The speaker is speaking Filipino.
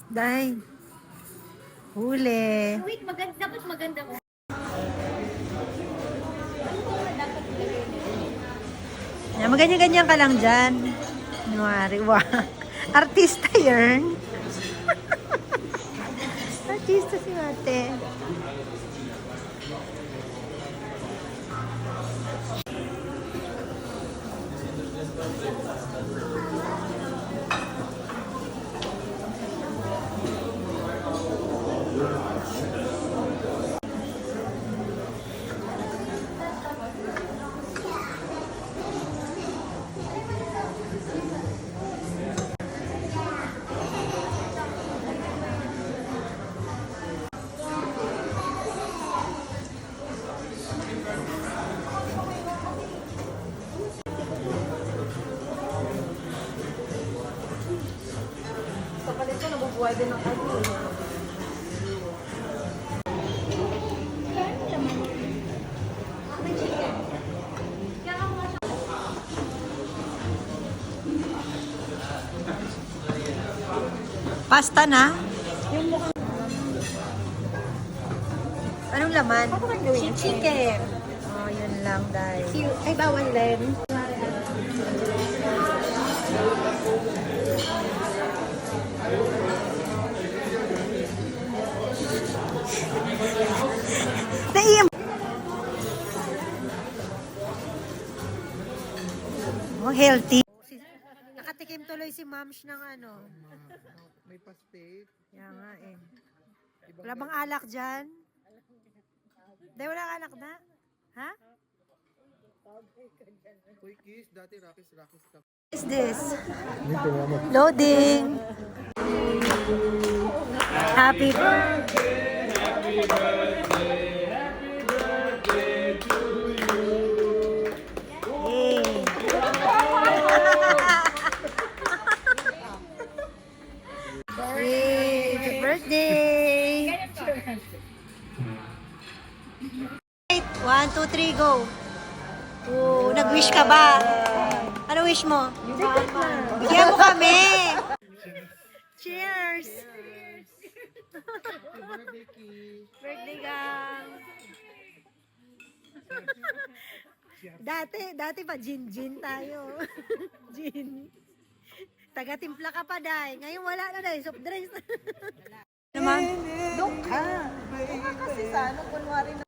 Day. Huli. Wait, dapat maganda mo. Yan, maganyan-ganyan ka lang dyan. Nuwari, wow. Artista yun. Artista si Mate. Kapalit ko, nabubuhay din ang ano. Pasta na? Yung mukhang Anong laman? Ano ba gawin? Chicken. Oh, yun lang, dahil. ay bawal din. Naiyam. Oh, healthy. Nakatikim tuloy si Mams ng ano. May pastel. Yan nga eh. Wala bang alak dyan? Dahil wala alak na? Ha? Uy, kiss. Dati Rakis ka. What is this? Loading. Happy birthday. Happy birthday. Happy birthday to you. Hey. Happy birthday. 1, 2, 3, go. Oh, nag-wish ka ba? Ano wish mo? Bigyan mo kami. Cheers. Birthday gang. Dati pa gin tayo. Gin. Taga-timpla ka pa, Day. Ngayon wala na, Day. Soft drinks. Naman? Doon ka. Doon ka kasi sa ano, kunwari na.